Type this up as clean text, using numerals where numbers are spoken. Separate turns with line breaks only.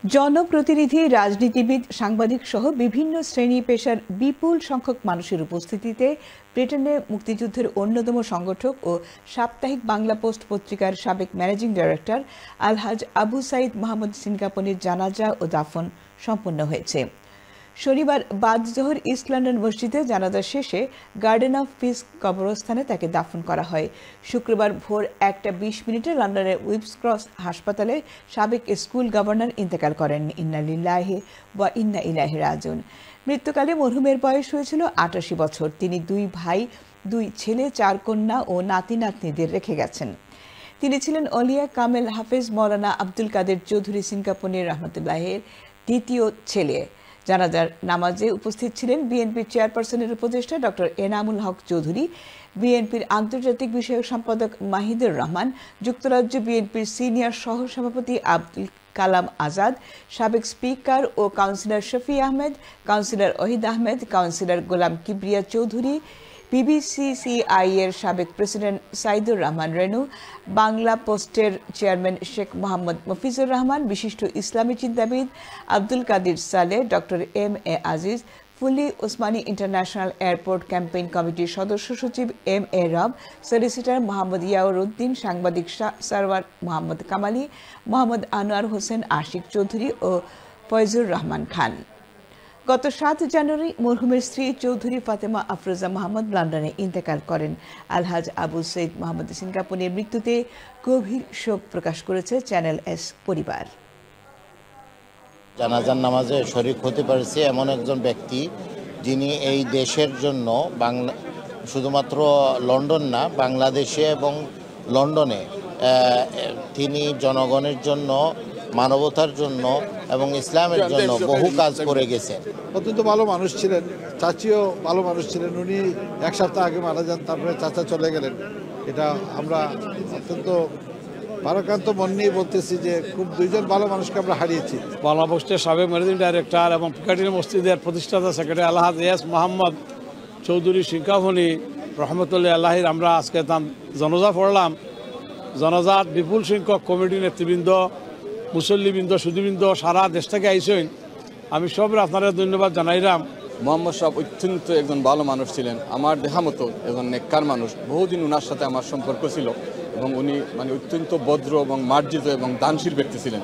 জনপ্রতিনিধি, রাজনীতিবিদ, সাংবাদিক সহ বিভিন্ন শ্রেণী পেশার বিপুল সংখ্যক মানুষের উপস্থিতিতে ব্রিটেনে মুক্তিযুদ্ধের অন্যতম সংগঠক ও সাপ্তাহিক বাংলা পোস্ট পত্রিকার সাবেক ম্যানেজিং ডাইরেক্টর আলহাজ আবু সাইদ মোহাম্মদ সিনকাপনির জানাজা ও দাফন সম্পন্ন হয়েছে। শনিবার বাদ জোহর ইস্ট লন্ডন মসজিদে জানাজা শেষে গার্ডেন অফ পিস কবরস্থানে তাকে দাফন করা হয়। শুক্রবার ভোর 1:20 লন্ডনের উইপস ক্রস হাসপাতালে সাবেক স্কুল গভর্নর ইন্তেকাল করেন। ইন্না লিল্লাহি ওয়া ইন্না ইলাইহি রাজিউন। মৃত্যুকালে মরহুমের বয়স হয়েছিল 88 বছর। তিনি 2 ভাই, 2 ছেলে, 4 কন্যা ও নাতি নাতনিদের রেখে গেছেন। তিনি ছিলেন অলিয়া কামেল হাফেজ মৌলানা আব্দুল কাদের চৌধুরী সিনকাপনির রহমতুল্লাহের দ্বিতীয় ছেলে। জানাজার নামাজে উপস্থিত ছিলেন বিএনপির চেয়ারপারসনের উপদেষ্টা ডক্টর এনামুল হক চৌধুরী, বিএনপির আন্তর্জাতিক বিষয়ক সম্পাদক মাহিদুর রহমান, যুক্তরাজ্য বিএনপির সিনিয়র সহসভাপতি আব্দুল কালাম আজাদ, সাবেক স্পিকার ও councillor Shafi Ahmed, councillor Ohid Ahmed, councillor Golam Kibria Chowdhury, BBCCI এর সাবেক প্রেসিডেন্ট সাইদুর রহমান রেনু, বাংলা পোস্টের চেয়ারম্যান শেখ মোহাম্মদ মফিজুর রহমান, বিশিষ্ট ইসলামী চিন্তাবিদ আব্দুল কাদির সালেহ, ডক্টর এম.এ. আজিজ, ফুলি ওসমানী ইন্টারন্যাশনাল এয়ারপোর্ট ক্যাম্পেইন কমিটির সদস্য সচিব এম.এ. রব, সলিসিটর মোহাম্মদ ইয়াউর উদ্দিন, সাংবাদিক সারওয়ার মোহাম্মদ কামালি, মোহাম্মদ আনোয়ার হোসেন আশিক চৌধুরী ও ফয়জুর রহমান খান। গত 7 জানুয়ারি মরহুমের স্ত্রী চৌধুরী ফাতেমা আফরোজা মোহাম্মদ লন্ডনে ইন্তেকাল করেন। আলহাজ আবু সৈয়দ মোহাম্মদ সিনকাপনির মৃত্যুতে গভীর শোক প্রকাশ করেছে চ্যানেল এস পরিবার।
জানাজার নামাজে শরীক হতে পারছে এমন একজন ব্যক্তি, যিনি এই দেশের জন্য শুধুমাত্র লন্ডন না, বাংলাদেশে এবং লন্ডনে তিনি জনগণের জন্য, মানবতার জন্য এবং ইসলামের জন্য বহু কাজ করে গেছেন।
অত্যন্ত ভালো মানুষ ছিলেন, চাচিও ভালো মানুষ ছিলেন। উনি 1 সপ্তাহ আগে মারা যান, তারপরে চাচা চলে গেলেন। এটা আমরা অত্যন্ত ভারাক্রান্ত মন নিয়ে বলতেছি যে খুব 2জন ভালো মানুষকে আমরা হারিয়েছি।
বাংলা পোস্টের সাবেক ম্যানেজিং ডাইরেক্টর এবং পিকাটির মসজিদের প্রতিষ্ঠাতা সেক্রেটারি আলহাজ এস মোহাম্মদ চৌধুরী সিনকাপনি রহমতুল্লাহ আল্লাহির আমরা আজকে তার জনাজা পড়লাম। জনাজাত বিপুল সংখ্যক কমিটি নেতৃবৃন্দ, মুসল্লিবৃন্দ, সুধীবৃন্দ সারা দেশ থেকে আইসেন। আমি সবের আপনারা ধন্যবাদ জানাইলাম।
মোহাম্মদ সাহেব অত্যন্ত একজন ভালো মানুষ ছিলেন, আমার দেখা মতো একজন নেককার মানুষ। বহুদিন ওনার সাথে আমার সম্পর্ক ছিল এবং উনি অত্যন্ত ভদ্র এবং মার্জিত এবং দানশীল ব্যক্তি ছিলেন।